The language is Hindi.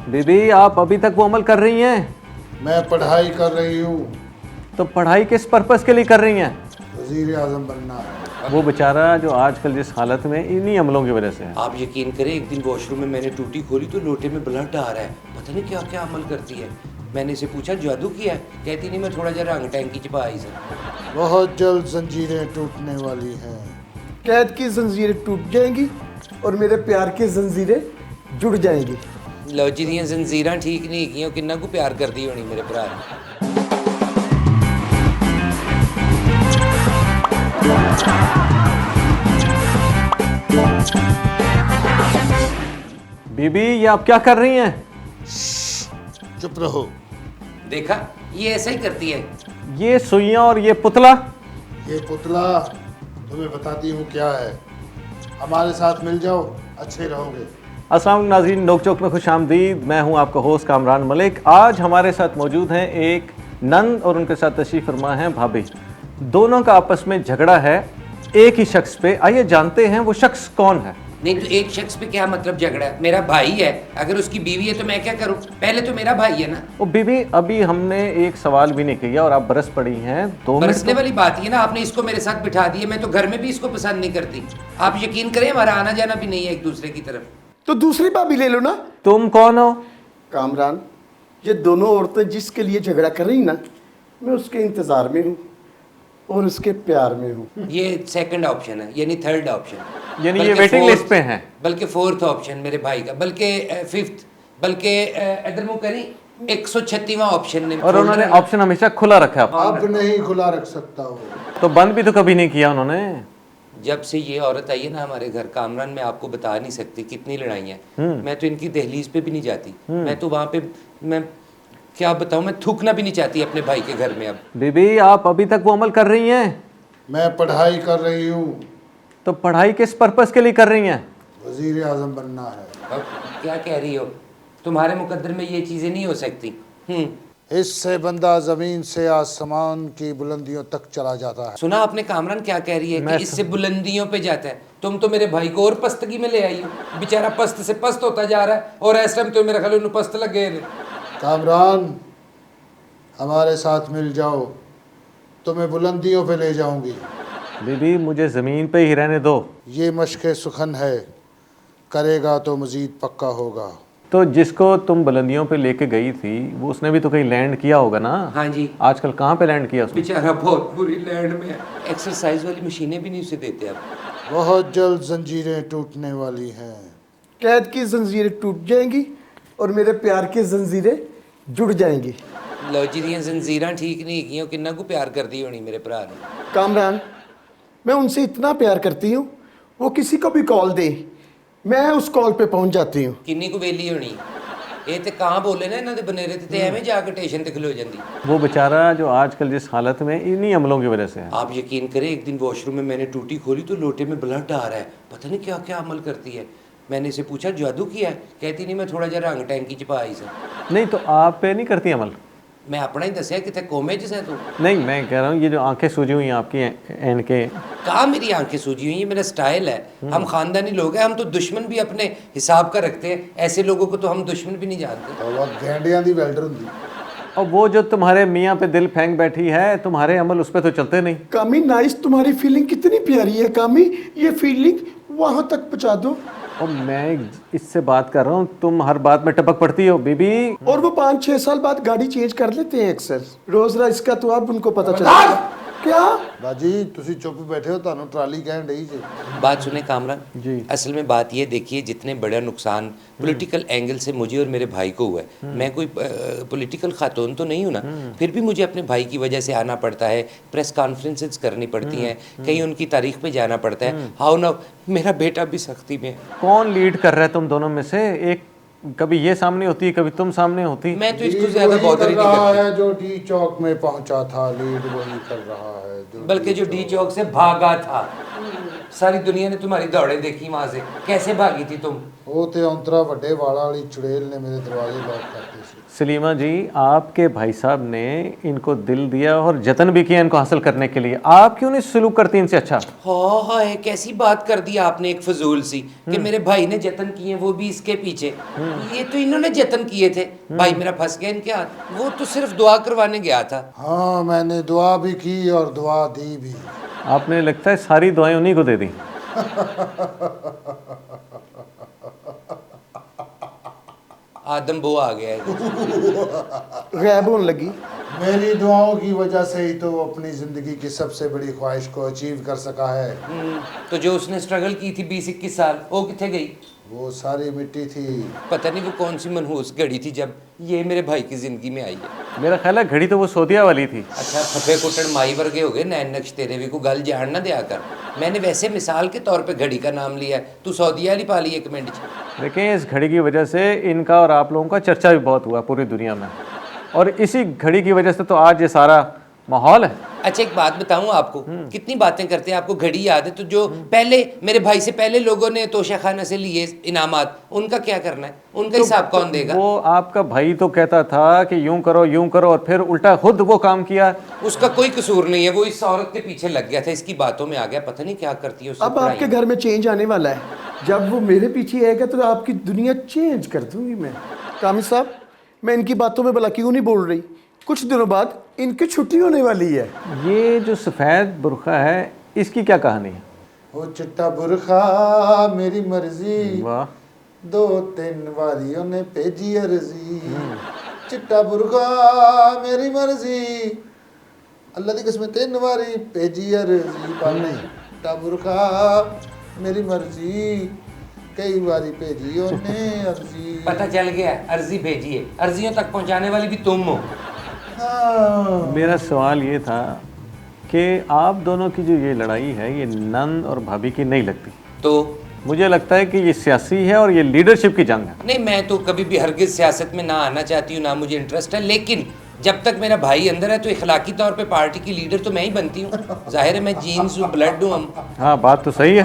बीबी आप अभी तक वो अमल कर रही हैं? मैं पढ़ाई कर रही हूँ। तो पढ़ाई किस पर्पस के लिए कर रही हैं? वजीर आजम बनना है। वो बेचारा जो आजकल जिस हालत में इन्हीं अमलों की वजह से है। आप यकीन करें, एक दिन वॉशरूम में मैंने टूटी खोली तो लोटे में ब्लड आ रहा है। पता नहीं क्या क्या अमल करती है। मैंने इसे पूछा जादू किया है? कहती नहीं, मैं थोड़ा जरा रंग टैंकी चिपा आई सर। बहुत जल्द जंजीरें टूटने वाली हैं। कैद की जंजीरें टूट जाएंगी और मेरे प्यार की जंजीरें जुड़ जाएंगी। लो जी दियां जंजीरां ठीक नहीं गियां, किन्ना को प्यार करदी होनी मेरे भरा ने। बीबी ये आप क्या कर रही हैं? चुप रहो। देखा, ये ऐसा ही करती है। ये सुइयां और ये पुतला? ये पुतला तुम्हें बताती हूँ क्या है। हमारे साथ मिल जाओ, अच्छे रहोगे। अस्सलाम वालेकुम नाज़रीन, नोक चोक में खुश आमदीद। मैं हूं आपका होस्ट कामरान मलिक। आज हमारे साथ मौजूद हैं एक नंद और उनके साथ तशरीफ़ फरमा हैं भाभी। दोनों का आपस में झगड़ा है एक ही शख्स पे। आइए जानते हैं वो शख्स कौन है। नहीं तो एक शख्स पे क्या मतलब झगड़ा है? मेरा भाई है, अगर उसकी बीवी है तो मैं क्या करूं? पहले तो मेरा भाई है ना। ओ बीबी, अभी हमने एक सवाल भी नहीं किया और आप बरस पड़ी हैं। 2 मिनट बरसने वाली बात ही है ना, आपने इसको मेरे साथ बिठा दिया। मैं तो घर में भी इसको पसंद नहीं करती। आप यकीन करें, हमारा आना जाना भी नहीं है एक दूसरे की तरफ। तो दूसरी भाभी ले लो ना। तुम कौन हो? कामरान, ये दोनों औरतें जिसके लिए झगड़ा कर रही ना, मैं उसके इंतजार में हूँ और उसके प्यार में हूँ। ये सेकंड ऑप्शन है, यानी थर्ड ऑप्शन, यानी ये वेटिंग लिस्ट पे हैं। बल्कि फोर्थ ऑप्शन मेरे भाई का, बल्कि फिफ्थ, बल्कि इधर मुंह करी 136वां ऑप्शन ने। और उन्होंने ऑप्शन हमेशा खुला रखा है। अब नहीं खुला रख सकता हो। तो बंद भी तो कभी नहीं किया उन्होंने। जब से ये औरत आई है ना हमारे घर, कामरान, मैं आपको बता नहीं सकती कितनी लड़ाइयाँ। मैं तो इनकी दहलीज पे भी नहीं जाती। मैं तो वहाँ पे, मैं क्या बताऊँ, मैं थूकना भी नहीं चाहती अपने भाई के घर में। अब बीबी आप अभी तक वो अमल कर रही हैं? मैं पढ़ाई कर रही हूँ। तो पढ़ाई किस पर्पस के लिए कर रही हैं? वजीर आजम बनना है। अब क्या कह रही हो? तुम्हारे मुकद्दर में ये चीज़ें नहीं हो सकती। इससे बंदा जमीन से आसमान की बुलंदियों तक चला जाता है। सुना आपने कामरान क्या कह रही है कि इससे बुलंदियों पे जाता है। तुम तो मेरे भाई को और पस्तगी में ले आई हो। बेचारा पस्त से पस्त होता जा रहा है और इस टाइम तो मेरा ख्याल उन्हें पस्त लग गए। कामरान, हमारे साथ मिल जाओ, तुम्हें बुलंदियों पे ले जाऊंगी। बीबी मुझे ज़मीन पे ही रहने दो। ये मशक़ सुखन है, करेगा तो मज़ीद पक्का होगा। तो जिसको तुम बुलंदियों पे लेके गई थी वो उसने भी तो कहीं लैंड किया होगा ना? हाँ जी। आजकल कहाँ पे लैंड किया उसने? बेचारा बहुत बुरी लैंड में है। एक्सरसाइज वाली मशीनें भी नहीं उसे देते अब। बहुत जल्द जंजीरें टूटने वाली हैं। कैद की जंजीरें टूट जाएंगी और मेरे प्यार की जंजीरें जुड़ जाएंगी। लो जी दियां जंजीरां ठीक नहीं गियां, किन्ना को प्यार करदी होनी मेरे भरा ने। कामरान, मैं उनसे इतना प्यार करती हूँ, वो किसी को भी कॉल दे, मैं उस कॉल पे पहुंच जाती हूँ। किन्नी को वेली होनी। ये ते कहाँ बोले ना इन्होंने बनेरे ते एवें जाके स्टेशन ते खलो जाती। वो बेचारा जो आजकल जिस हालत में इन्हीं अमलों की वजह से है। आप यकीन करें, एक दिन वॉशरूम में मैंने टूटी खोली तो लोटे में ब्लड आ रहा है। पता नहीं क्या क्या अमल करती है। मैंने इसे पूछा जादू किया है? कहती नहीं, मैं थोड़ा जरा रंग टैंकी चिपा आई सर। नहीं तो आप पे नहीं करती अमल? मैं अपना ही दसिया कि कोमे च है तू। नहीं मैं कह रहा हूँ ये जो आंखें सूजी हुई हैं आपकी इनके। कहाँ मेरी आंखें सूजी हुई? ये मेरा स्टाइल है। हम खानदानी लोग हैं, हम तो दुश्मन भी अपने हिसाब का रखते हैं। ऐसे लोगों को तो हम दुश्मन भी नहीं जानते। और वह गेंडियां दी वेल्डर होंगी। और वो जो तुम्हारे मियाँ पे दिल फेंक बैठी है, तुम्हारे अमल उस पर तो चलते नहीं। कामी नाइस, तुम्हारी फीलिंग कितनी प्यारी है कामी, ये फीलिंग वहाँ तक पहुँचा दो। और मैं इससे बात कर रहा हूँ, तुम हर बात में टपक पड़ती हो बीबी। और वो 5-6 साल बाद गाड़ी चेंज कर लेते हैं अक्सर। रोज इसका तो अब उनको पता चला। क्या बाजी तुसी चुप बैठे हो, ਤੁਹਾਨੂੰ ट्राली कहन रही जी। बात सुने कामरान जी। असल में बात ये देखिए, जितने बड़ा नुकसान पॉलिटिकल एंगल से मुझे और मेरे भाई को हुआ है, मैं कोई पॉलिटिकल खातून तो नहीं हूँ ना, फिर भी मुझे अपने भाई की वजह से आना पड़ता है। प्रेस कॉन्फ्रेंसेस करनी पड़ती हैं, कहीं उनकी तारीख पे जाना पड़ता है। हाउ ना, मेरा बेटा भी सख्ती में। कौन लीड कर रहा है तुम दोनों में से? एक कभी ये सामने होती है, कभी तुम सामने होती। मैं तो इसको लीड ज्यादा वही बॉदर कर ही नहीं रहा करती। है जो डी चौक में पहुंचा था। लीड वही कर रहा है जो बल्कि जो डी चौक से भागा था। सारी दुनिया ने तुम्हारी दौड़े देखी वहां से, कैसे भागी थी तुम? वो तो अंतरा ਵੱਡੇ वाला वाली चुड़ैल ने मेरे दरवाजे लॉक कर दिए थे। सलीमा जी, आपके भाई साहब ने इनको दिल दिया और जतन भी किया इनको हासिल करने के लिए, आप क्यों नहीं सलूक करती इनसे अच्छा? हाय कैसी बात कर दी आपने एक फजूल सी कि मेरे भाई ने जतन किए, वो भी इसके पीछे। ये तो इन्होंने जतन किए थे, भाई मेरा फंस गया इनके हाथ। वो तो सिर्फ दुआ करवाने गया था। हाँ, मैंने दुआ भी की और दुआ दी भी। आपने लगता है सारी दुआएं उन्हीं को दे दी। आदम बो आ गया है। गैब होने लगी। मेरी दुआओं की वजह से ही तो वो अपनी ज़िंदगी की सबसे बड़ी ख्वाहिश को अचीव कर सका है। तो जो उसने स्ट्रगल की थी 20-21 साल, वो कितने गई? वो सारी मिट्टी थी। पता नहीं वो कौन सी मनहूस घड़ी थी जब ये मेरे भाई की जिंदगी में आई है। मेरा ख्याल है घड़ी तो वो सोदिया वाली थी। अच्छा फफे कुटन माई वर्गे हो गए, नैन नक्श तेरे भी को गल जान ना दिया कर। मैंने वैसे मिसाल के तौर पे घड़ी का नाम लिया है, तू सऊदीया वाली पा ली एक मिनट च। देखें, इस घड़ी की वजह से इनका और आप लोगों का चर्चा भी बहुत हुआ पूरी दुनिया में, और इसी घड़ी की वजह से तो आज ये सारा माहौल है। अच्छा एक बात बताऊं आपको, कितनी बातें करते हैं, आपको घड़ी याद है? तो जो पहले मेरे भाई से पहले लोगों ने तोशा खाना से लिए इनामात, उनका क्या करना है? उनका हिसाब कौन देगा? वो आपका भाई तो कहता था कि यूं करो और फिर उल्टा खुद वो काम किया। उसका कोई कसूर नहीं है, वो इस औरत के पीछे लग गया था, इसकी बातों में आ गया, पता नहीं क्या करती है उससे। अब आपके घर में चेंज आने वाला है, जब वो मेरे पीछे आएगा तो आपकी दुनिया चेंज कर दूंगी मैं। कामिल साहब, मैं इनकी बातों में भला क्यों नहीं बोल रही? कुछ दिनों बाद इनकी छुट्टी होने वाली है। ये जो सफ़ेद बुरखा है, इसकी क्या कहानी है? वो चिट्टा बुरखा मेरी मर्जी, वाह, 2-3 वारी उन्हें भेजी अर्जी। चिट्टा बुरखा मेरी मर्जी, अल्लाह दी कसम 3 वारी भेजी अर्जी। पर नहीं, चिट्टा बुरखा मेरी मर्जी, कई बारी भेजी उन्हें अर्जी। पता चल गया, अर्जी भेजी है, अर्जियों तक पहुंचाने वाली भी तुम हो। हाँ। मेरा सवाल ये था कि आप दोनों की जो ये लड़ाई है, ये नंद और भाभी की नहीं लगती। तो मुझे लगता है कि ये सियासी है और ये लीडरशिप की जंग है। नहीं, मैं तो कभी भी हरगिज सियासत में ना आना चाहती हूँ, ना मुझे इंटरेस्ट है, लेकिन जब तक मेरा भाई अंदर है तो इखलाकी तौर पे पार्टी की लीडर तो मैं ही बनती हूँ। जाहिर है मैं जीन्स हूँ, ब्लड हूँ हम। हाँ, बात तो सही है।